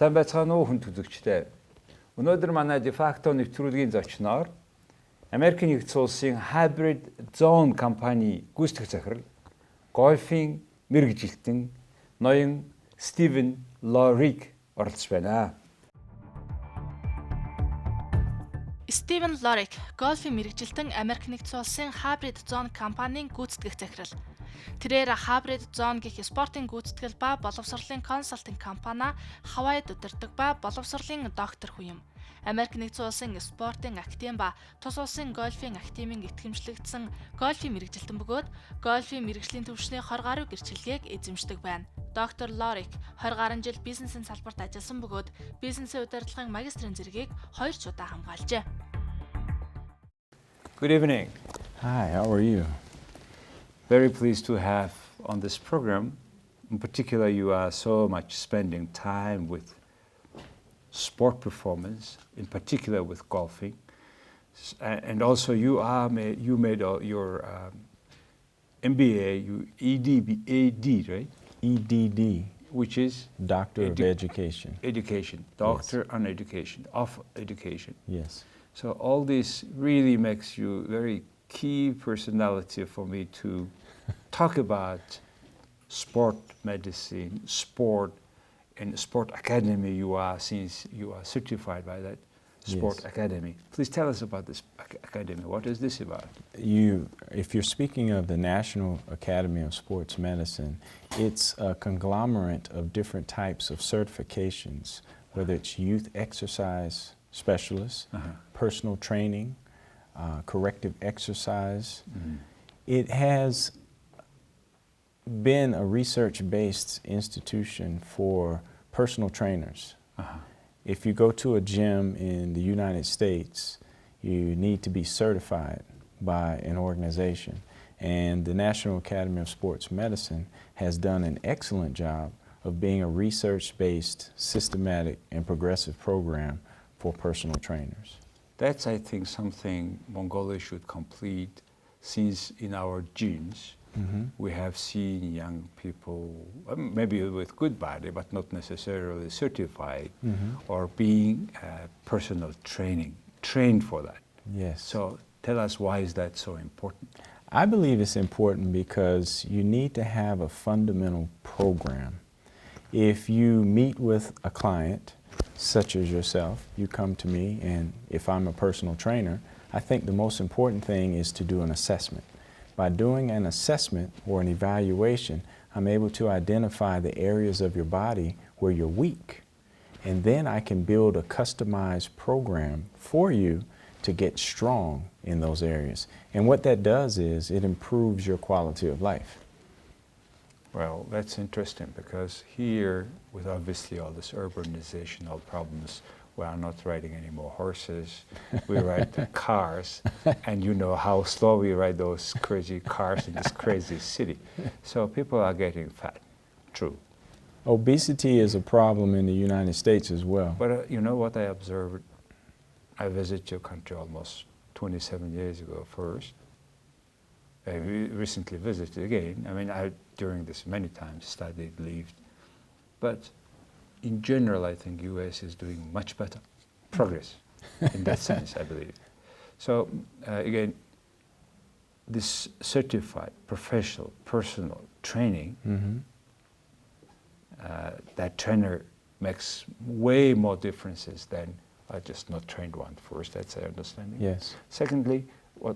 Сайн байцгаана уу хүнд үзэгчдээ. Өнөөдөр манай de facto нэвтрүүлгийн зочноор Америкийн нэгдсэн улсын HybridZone компани гүйцэтгэх захирал, Гольфийн мэргэжилтэн ноён Стивэн Лорик оролцож байна. Стивэн Лорик, Гольфийн мэргэжилтэн Америк нэгдсэн улсын HybridZone компанийн гүйцэтгэх захирал. Тэрээр HybridZone гэх спортын гүйцэтгэл ба боловсролын консалтинг компани Хавайд удирдаг ба боловсролын доктор хүн юм. Америк нэгдсэн улсын спортын академи ба тус улсын гольфийн академийн итгэмжлэгдсэн гольфийн мэргэжилтэн бөгөөд гольфийн мэргэжлийн төвшний 20 гаруй гэрчлэгийг эзэмшдэг байна. Доктор Лорик 20 гаруй жил бизнесийн салбарт ажилласан бөгөөд бизнесийн удирдлагын магистрийн зэргийг 2 ч удаа хамгаалжээ. Good evening. Hi, how are you? Very pleased to have on this program. In particular, you are so much spending time with sport performance, in particular with golfing, and also you made your MBA, ED, right? EDD, which is Doctor of Education. Education, Doctor on Education, of Education. Yes. So all this really makes you very key personality for me to talk about sport medicine, sport, and sport academy you are, since you are certified by that sport Yes. academy. Please tell us about this academy. What is this about? If you're speaking of the National Academy of Sports Medicine, it's a conglomerate of different types of certifications, whether it's youth exercise specialists, personal training, corrective exercise. It has been a research-based institution for personal trainers. If you go to a gym in the United States, you need to be certified by an organization. And the National Academy of Sports Medicine has done an excellent job of being a research-based, systematic, and progressive program for personal trainers. That's, I think, something Mongolia should complete, since in our genes, we have seen young people, maybe with good body, but not necessarily certified, or being personal trained for that. Yes. So tell us, why is that so important? I believe it's important because you need to have a fundamental program. If you meet with a client, such as yourself, you come to me, and if I'm a personal trainer, I think the most important thing is to do an assessment. By doing an assessment or an evaluation, I'm able to identify the areas of your body where you're weak. And then I can build a customized program for you to get strong in those areas. And what that does is it improves your quality of life. Well, that's interesting, because here, with obviously all this urbanizational problems, we are not riding any more horses, we ride the cars, and you know how slow we ride those crazy cars in this crazy city. So people are getting fat, true. Obesity is a problem in the United States as well. But you know what I observed? I visited your country almost 27 years ago first. I recently visited again. I mean, I, during this many times, studied, lived. But in general, I think U.S. is doing much better progress in that sense, I believe. So again, this certified, professional, personal training, that trainer makes way more differences than I just not trained one first, that's our understanding. Yes. Secondly, what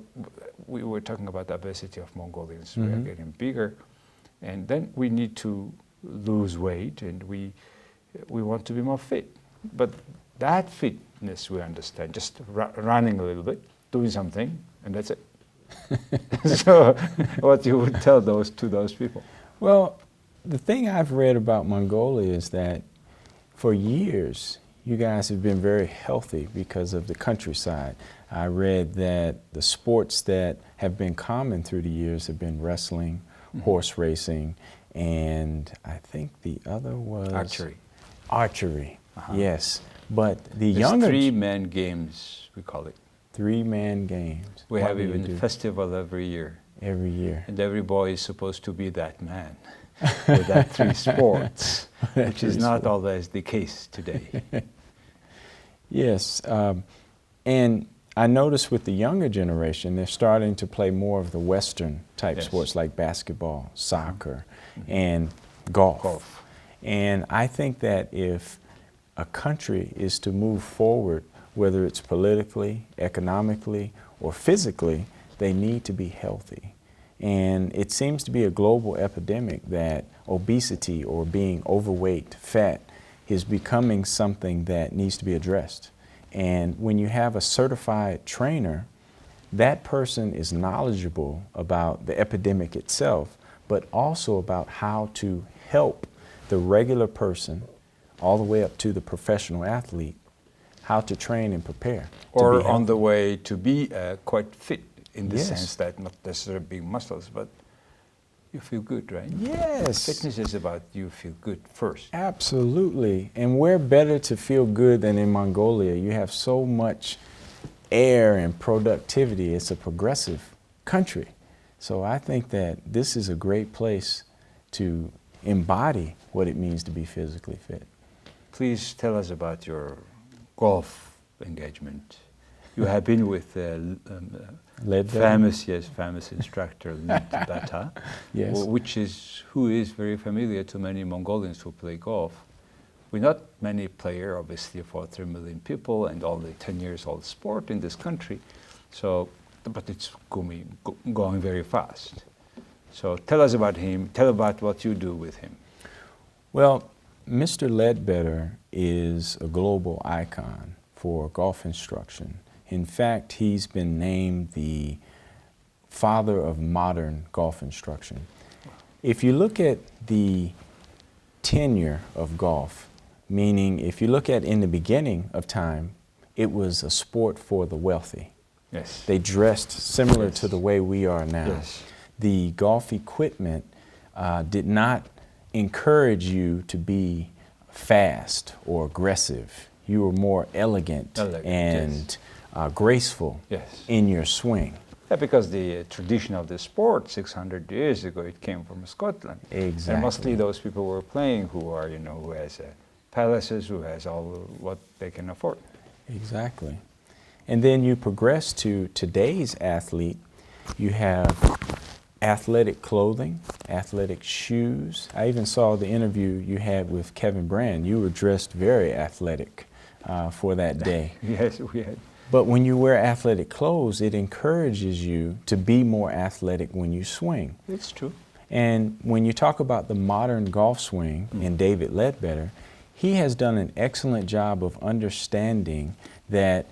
we were talking about, the obesity of Mongolians, we are getting bigger, and then we need to lose weight, and we want to be more fit. But that fitness we understand, just running a little bit, doing something, and that's it. So what you would tell to those people? Well, the thing I've read about Mongolia is that for years, you guys have been very healthy because of the countryside. I read that the sports that have been common through the years have been wrestling, horse racing, and I think the other was Archery. Archery, yes. But the It's younger... three-man games, we call it. Three-man games. We What have do you even do? a festival every year. Every year. And every boy is supposed to be that man. with that three sports, which is not sports. always the case today. Yes, and I notice with the younger generation, they're starting to play more of the Western type Yes. sports like basketball, soccer, and golf. And I think that if a country is to move forward, whether it's politically, economically, or physically, they need to be healthy. And it seems to be a global epidemic that obesity or being overweight, fat, is becoming something that needs to be addressed. And when you have a certified trainer, that person is knowledgeable about the epidemic itself, but also about how to help the regular person all the way up to the professional athlete, how to train and prepare. Or on the way to be quite fit in the Yes. sense that not necessarily big muscles, but you feel good, right? Yes. Fitness is about you feel good first. Absolutely. And where better to feel good than in Mongolia? You have so much air and productivity. It's a progressive country. So I think that this is a great place to embody what it means to be physically fit. Please tell us about your golf engagement. You have been with famous instructor Leadbetter, Yes. who is very familiar to many Mongolians who play golf. We're not many players, obviously, for 3 million people and only 10 years old sport in this country. So, but it's going very fast. So tell us about him. Tell about what you do with him. Well, Mr. Leadbetter is a global icon for golf instruction. In fact, he's been named the father of modern golf instruction. If you look at the tenure of golf, meaning if you look at in the beginning of time, it was a sport for the wealthy. Yes. They dressed similar Yes. to the way we are now. Yes. The golf equipment did not encourage you to be fast or aggressive. You were more elegant and graceful Yes. in your swing. Yeah, because the tradition of the sport 600 years ago, it came from Scotland. Exactly. And mostly those people were playing who are, who has palaces, who has all what they can afford. Exactly. And then you progress to today's athlete. You have athletic clothing, athletic shoes. I even saw the interview you had with Kevin Brand. You were dressed very athletic for that day. Yes, we had. But when you wear athletic clothes, it encourages you to be more athletic when you swing. It's true. And when you talk about the modern golf swing and David Leadbetter, he has done an excellent job of understanding that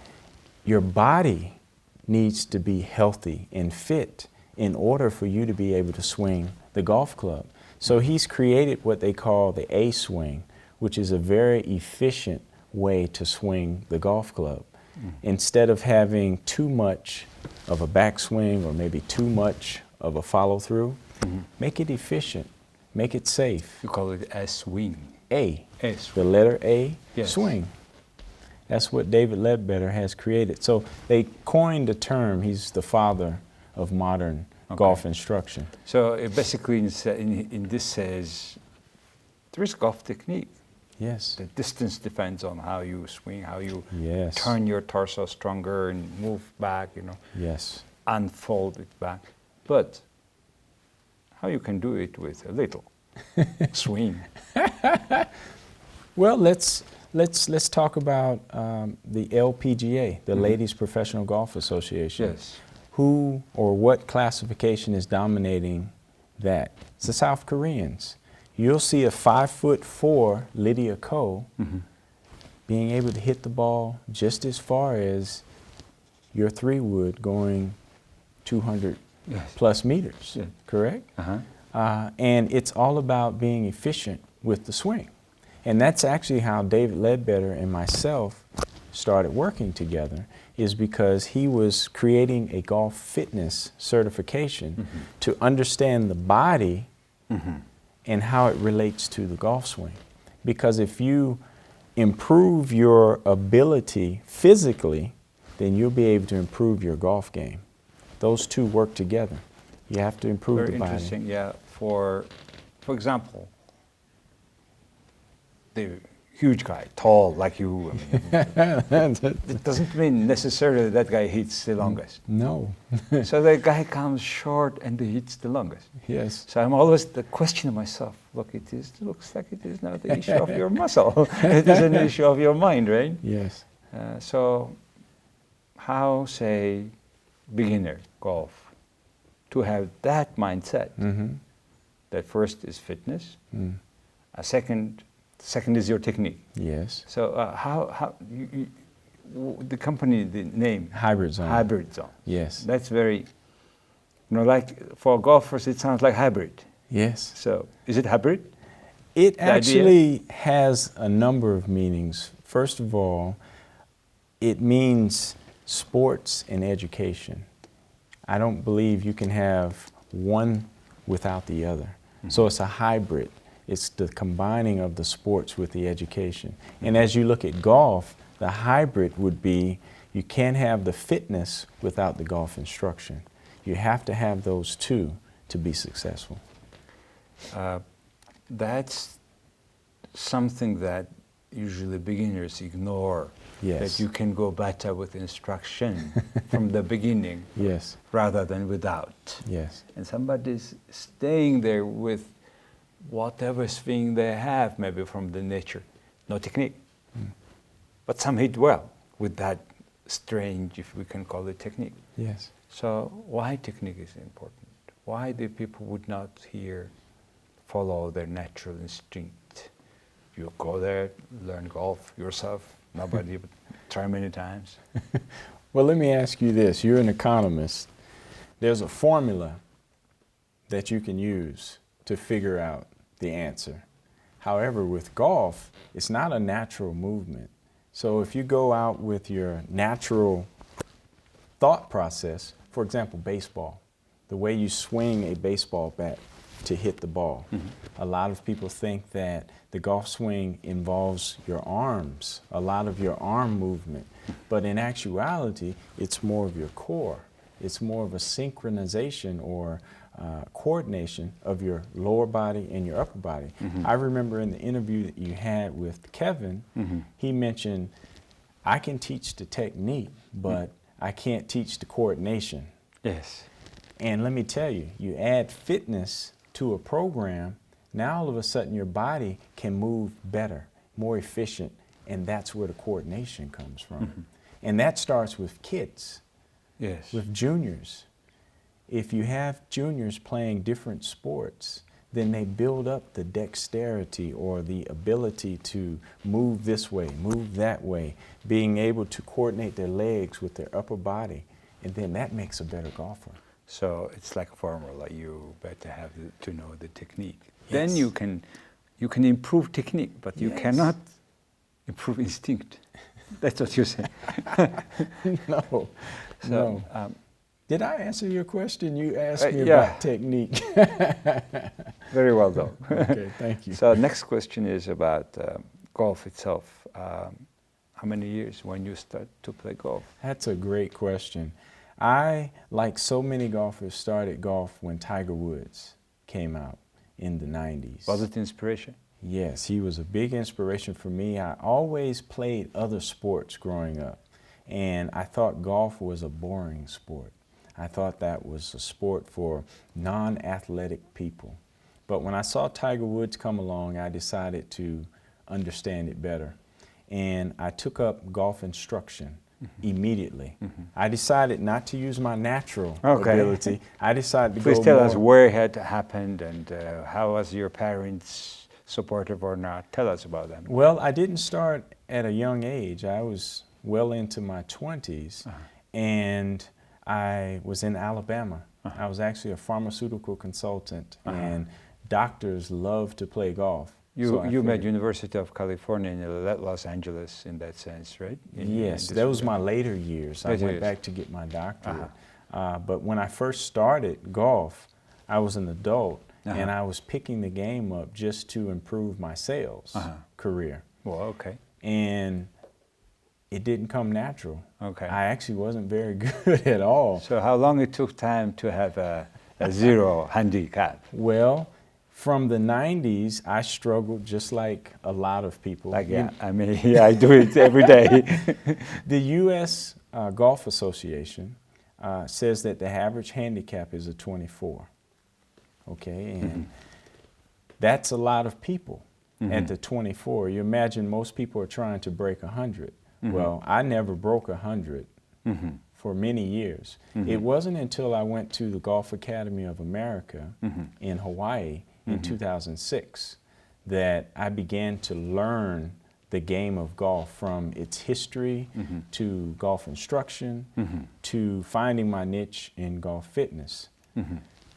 your body needs to be healthy and fit in order for you to be able to swing the golf club. So he's created what they call the A swing, which is a very efficient way to swing the golf club. Instead of having too much of a backswing or maybe too much of a follow-through, make it efficient, make it safe. You call it a swing. A, A the swing. letter A, Yes. swing. That's what David Leadbetter has created. So they coined the term, he's the father of modern golf instruction. So basically in this says there is golf technique. Yes. The distance depends on how you swing, how you Yes. turn your torso stronger and move back, Yes. unfold it back. But how you can do it with a little swing. Well, let's talk about the LPGA, the Ladies Professional Golf Association. Yes. Who or what classification is dominating that? It's the South Koreans. You'll see a 5'4" Lydia Ko being able to hit the ball just as far as your 3 would, going 200 Yes. plus meters, Yeah. correct? Uh-huh. And it's all about being efficient with the swing. And that's actually how David Leadbetter and myself started working together, is because he was creating a golf fitness certification to understand the body and how it relates to the golf swing. Because if you improve your ability physically, then you'll be able to improve your golf game. Those two work together. You have to improve Very the body. interesting. Yeah, for for example, the huge guy, tall like you, it doesn't mean necessarily that guy hits the longest. No. So the guy comes short and he hits the longest. Yes. So I'm always questioning myself, look, it looks like it is not the issue of your muscle. It is an issue of your mind, right? Yes. So how, say, beginner golf, to have that mindset, that first is fitness, second is your technique. Yes. So how the company, the name HybridZone. HybridZone. Yes. That's very, like for golfers, it sounds like hybrid. Yes. So is it hybrid? It actually has a number of meanings. First of all, it means sports and education. I don't believe you can have one without the other. So it's a hybrid. It's the combining of the sports with the education. And as you look at golf, the hybrid would be you can't have the fitness without the golf instruction. You have to have those two to be successful. That's something that usually beginners ignore. Yes. That you can go better with instruction from the beginning, Yes. rather than without. Yes. And somebody's staying there with whatever swing they have, maybe from the nature, no technique. But some hit well with that strange, if we can call it technique. Yes. So why technique is important? Why the people would not here follow their natural instinct? You go there, learn golf yourself, nobody would try many times. Well, let me ask you this. You're an economist. There's a formula that you can use to figure out the answer. However, with golf, it's not a natural movement. So if you go out with your natural thought process, for example, baseball, the way you swing a baseball bat to hit the ball. A lot of people think that the golf swing involves your arms, a lot of your arm movement, but in actuality, it's more of your core. It's more of a synchronization or coordination of your lower body and your upper body. I remember in the interview that you had with Kevin, he mentioned, I can teach the technique, but I can't teach the coordination. Yes. And let me tell you, you add fitness to a program, now all of a sudden your body can move better, more efficient, and that's where the coordination comes from. And that starts with kids, Yes. with juniors. If you have juniors playing different sports, then they build up the dexterity or the ability to move this way, move that way, being able to coordinate their legs with their upper body, and then that makes a better golfer. So it's like a formula. You better have to know the technique. Yes. Then you can improve technique, but you Yes. cannot improve instinct. That's what you say. No, So, no. Did I answer your question? You asked me yeah. about technique. Very well done. Okay, thank you. So next question is about golf itself. How many years when you start to play golf? That's a great question. I, like so many golfers, started golf when Tiger Woods came out in the 90s. Was it inspiration? Yes, he was a big inspiration for me. I always played other sports growing up, and I thought golf was a boring sport. I thought that was a sport for non-athletic people. But when I saw Tiger Woods come along, I decided to understand it better. And I took up golf instruction immediately. I decided not to use my natural ability. I decided to Please go tell more. us where it had happened and how was your parents supportive or not? Tell us about them. Well, I didn't start at a young age. I was well into my 20s, and I was in Alabama. I was actually a pharmaceutical consultant, and doctors love to play golf. You met University of California in Los Angeles in that sense, right? Yes, that was my later years. I went back to get my doctorate. But when I first started golf, I was an adult, and I was picking the game up just to improve my sales career. Well, okay. And it didn't come natural. Okay. I actually wasn't very good at all. So how long it took time to have a zero handicap? Well, From the 90s, I struggled just like a lot of people. Like, yeah, I mean, yeah, I do it every day. The U.S. Golf Association says that the average handicap is a 24. Okay, and that's a lot of people at the 24. You imagine most people are trying to break 100. Well, I never broke 100 for many years. It wasn't until I went to the Golf Academy of America in Hawaii in 2006 that I began to learn the game of golf, from its history to golf instruction to finding my niche in golf fitness.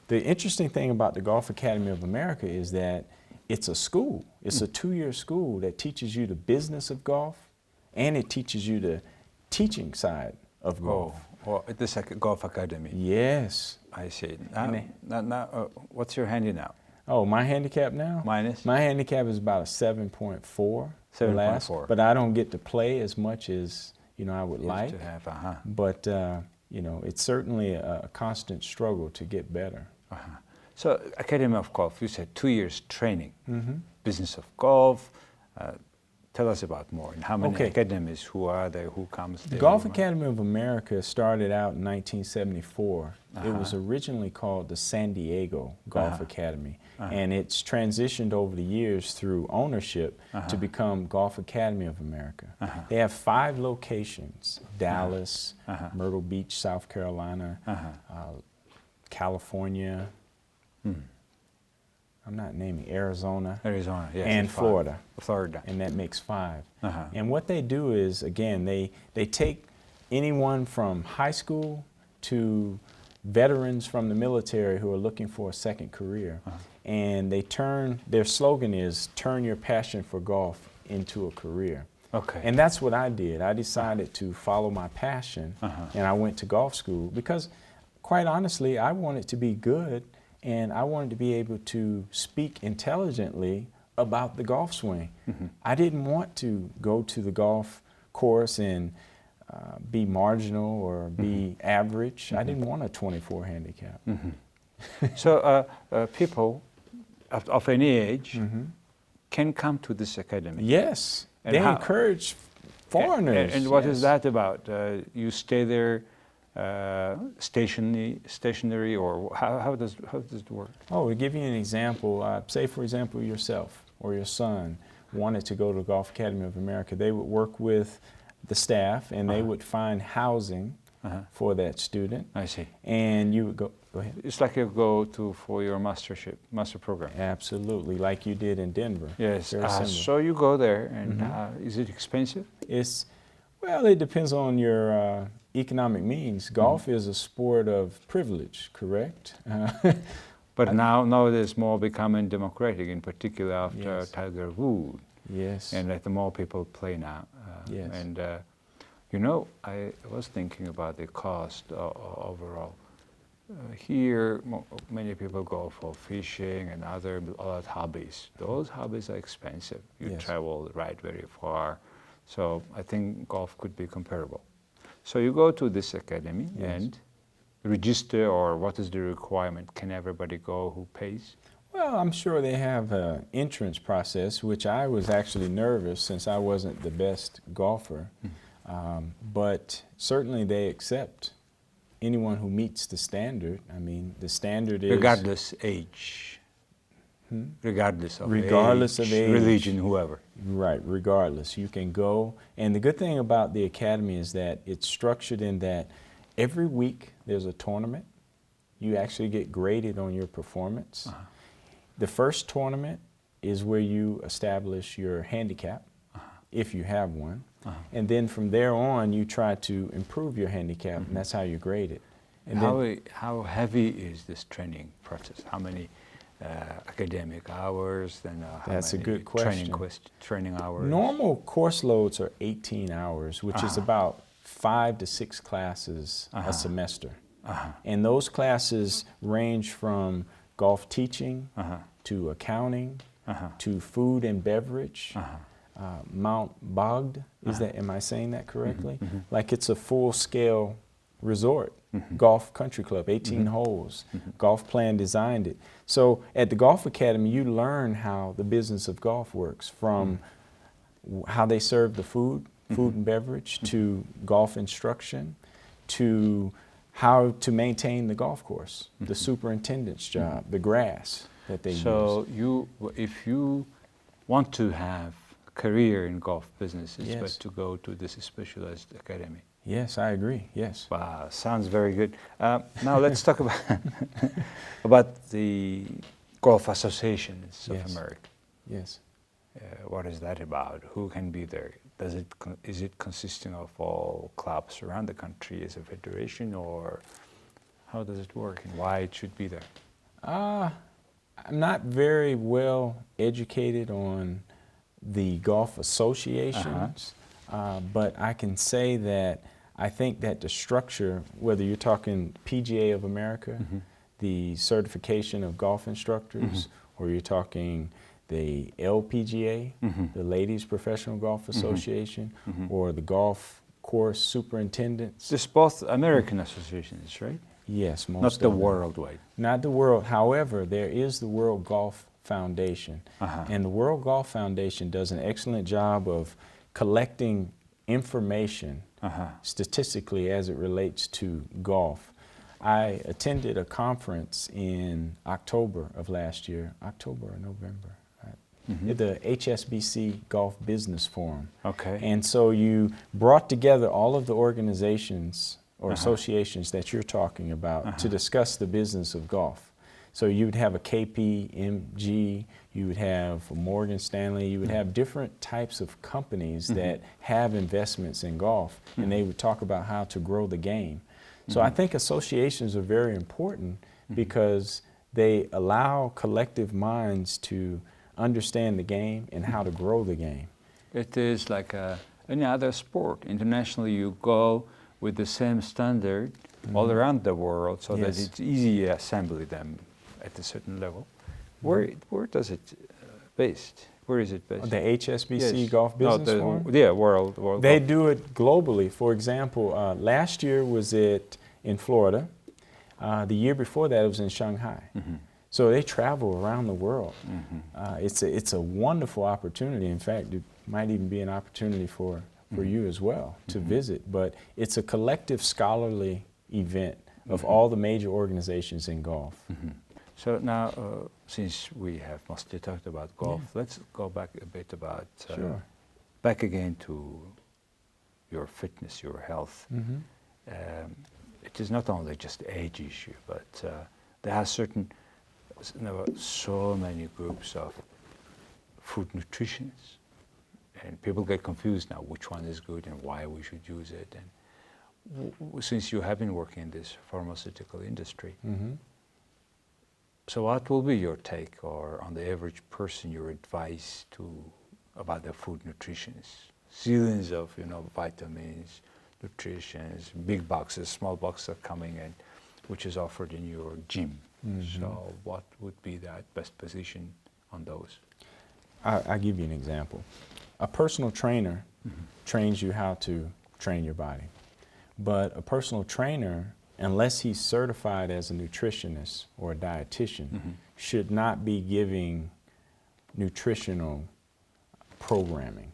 The interesting thing about the Golf Academy of America is that it's a school. It's a 2-year school that teaches you the business of golf, and it teaches you the teaching side of golf. Oh, this Golf Academy. Yes. I see. Now, what's your handy now? Oh, my handicap now? Minus? My handicap is about a 7.4. 7.4. But I don't get to play as much as, you know, I would like. To have, But, you know, it's certainly a constant struggle to get better. So, Academy of Golf, you said 2 years training, business of golf. Tell us about more, and how many academies, who are they, who comes there? The Golf Academy of America started out in 1974. It was originally called the San Diego Golf Academy, and it's transitioned over the years through ownership to become Golf Academy of America. They have 5 locations: Dallas, Myrtle Beach, South Carolina, California, I'm not naming, Arizona, yes, and Florida. Florida. And that makes 5. And what they do is, again, they take anyone from high school to veterans from the military who are looking for a second career. And they turn, their slogan is, turn your passion for golf into a career. Okay. And that's what I did. I decided to follow my passion, and I went to golf school because, quite honestly, I wanted to be good, and I wanted to be able to speak intelligently about the golf swing. I didn't want to go to the golf course and be marginal or be average. I didn't want a 24 handicap. So people of any age can come to this academy? Yes, and they encourage foreigners. And what is that about? You stay there stationary, or how does it work? Oh, to give you an example, say for example yourself or your son wanted to go to the Golf Academy of America, they would work with the staff and they would find housing for that student. I see. And you would go ahead. It's like you go for your master program. Absolutely, like you did in Denver. Yes. So you go there, and is it expensive? Well, it depends on your economic means. Golf is a sport of privilege, correct? But now there's more becoming democratic, in particular after Tiger Woods. Yes. And let more people play now. Yes. And you know, I was thinking about the cost overall. Here, many people go for fishing and other hobbies. Those hobbies are expensive. You travel, ride very far. So I think golf could be comparable. So you go to this academy and register, or what is the requirement? Can everybody go who pays? Well, I'm sure they have an entrance process, which I was actually nervous since I wasn't the best golfer. But certainly they accept anyone who meets the standard. I mean, the standard is... Regardless age. Regardless of age, religion, whoever. Right, regardless. You can go. And the good thing about the academy is that it's structured in that every week there's a tournament. You actually get graded on your performance. The first tournament is where you establish your handicap, if you have one. And then from there on, you try to improve your handicap, and that's how you grade it. And how heavy is this training process? How many academic hours? Then that's a good question. Training hours? Normal course loads are 18 hours, which is about 5 to 6 classes a semester. And those classes range from golf teaching to accounting to food and beverage. Mount Bogd, am I saying that correctly? Like it's a full-scale resort, golf country club, 18 holes, golf plan designed it. So at the Golf Academy, you learn how the business of golf works, from how they serve the food and beverage, to golf instruction, to how to maintain the golf course, the superintendent's job, the grass that they use. So if you want to have a career in golf business, it's better to go to this specialized academy. Yes, I agree. Yes. Wow, sounds very good. Now let's talk about about the Golf Associations of America. Yes. What is that about? Who can be there? Is it consisting of all clubs around the country as a federation, or how does it work, and why it should be there? I'm not very well educated on the golf associations, but I can say that I think that the structure, whether you're talking PGA of America, the certification of golf instructors, or you're talking the LPGA, the Ladies Professional Golf Association, or the golf course superintendents. This both American associations, right? Yes, most not of the them. worldwide. Not the world. However, there is the World Golf Foundation, and the World Golf Foundation does an excellent job of collecting information statistically as it relates to golf. I attended a conference in October of last year, October or November, at the HSBC Golf Business Forum. Okay. And so you brought together all of the organizations or associations that you're talking about to discuss the business of golf. So you would have a KPMG, you would have a Morgan Stanley, you would have different types of companies that have investments in golf, and they would talk about how to grow the game. So I think associations are very important because they allow collective minds to understand the game and how to grow the game. It is like any other sport. Internationally, you go with the same standard all around the world, so that it's easy to assemble them at a certain level. Where does it based? Where is it based? The HSBC Golf Business Forum? Yeah, World They Golf. do it globally. For example, last year was it in Florida. The year before that it was in Shanghai. So they travel around the world. It's a wonderful opportunity. In fact, it might even be an opportunity for you as well to visit. But it's a collective scholarly event of all the major organizations in golf. So now, since we have mostly talked about golf, let's go back a bit about, back again to your fitness, your health. It is not only just age issue, but there are so many groups of food nutritionists, and people get confused now which one is good and why we should use it. And since you have been working in this pharmaceutical industry, so what will be your take, or on the average person, your advice about the food nutritionists? Zillions of vitamins, nutritions, big boxes, small boxes are coming in, which is offered in your gym. So what would be that best position on those? I'll give you an example. A personal trainer trains you how to train your body. But a personal trainer, unless he's certified as a nutritionist or a dietitian, should not be giving nutritional programming.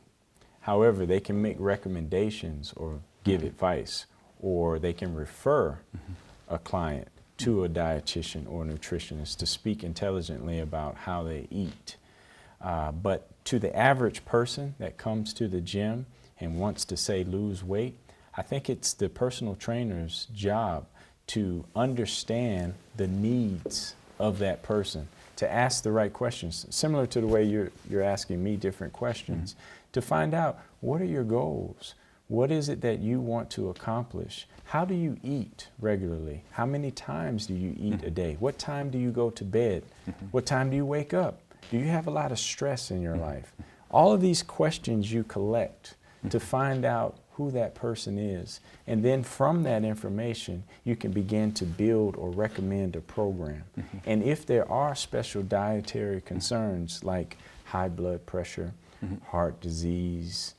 However, they can make recommendations or give advice, or they can refer a client to a dietitian or nutritionist to speak intelligently about how they eat. But to the average person that comes to the gym and wants to, say, lose weight, I think it's the personal trainer's job to understand the needs of that person, to ask the right questions, similar to the way you're asking me different questions, to find out, what are your goals? What is it that you want to accomplish? How do you eat regularly? How many times do you eat a day? What time do you go to bed? What time do you wake up? Do you have a lot of stress in your life? All of these questions you collect to find out who that person is. And then from that information, you can begin to build or recommend a program. And if there are special dietary concerns like high blood pressure, heart disease,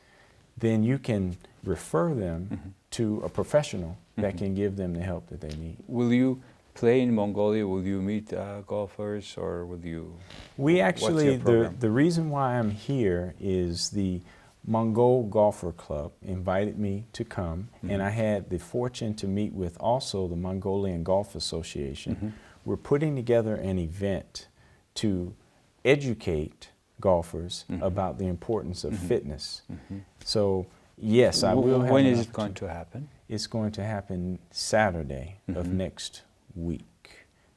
then you can refer them to a professional that can give them the help that they need. Will you play in Mongolia? Will you meet golfers, or will you? We actually, What's your program? the reason why I'm here is the Mongol Golfer Club invited me to come, and I had the fortune to meet with also the Mongolian Golf Association. We're putting together an event to educate golfers about the importance of fitness. So yes, I will have. When an is it opportunity. going to happen? It's going to happen Saturday of next week.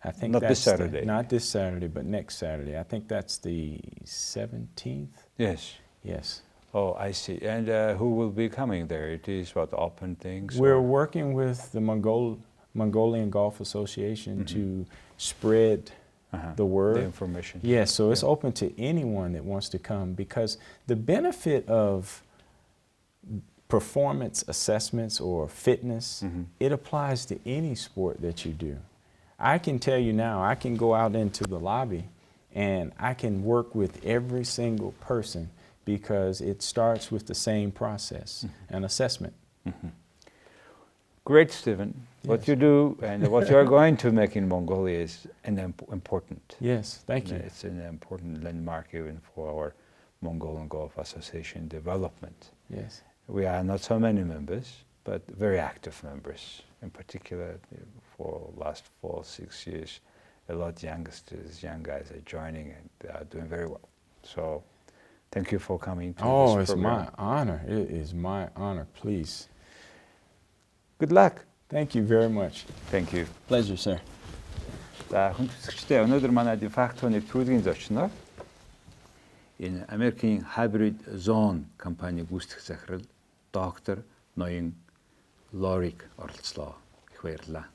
I think Not that's this Saturday. not this Saturday, but next Saturday. I think that's the 17th. Yes. Yes. Oh, I see. And who will be coming there? It is what, open things? We're or- working with the Mongolian Golf Association to spread the word. The information. Yes, so it's open to anyone that wants to come, because the benefit of performance assessments or fitness, it applies to any sport that you do. I can tell you now, I can go out into the lobby and I can work with every single person, because it starts with the same process, an assessment. Great, Stephen. What Yes. you do and what you are going to make in Mongolia is important. Yes, thank you. It's an important landmark even for our Mongolian Golf Association development. Yes. We are not so many members, but very active members. In particular, for last 4-6 years, a lot of youngsters, young guys are joining, and they are doing very well. So, thank you for coming to Oh, this it's program. my honor. It is my honor, please. Good luck. Thank you very much. Thank you. Pleasure, sir. За хүндэтгэгчтэй өнөөдөр манай дефактоны төлөвийн зочноор энэ Америкийн HybridZone компани гүйцэтгэх захирал доктор ноён Lorick оролцлоо. Их баярлалаа.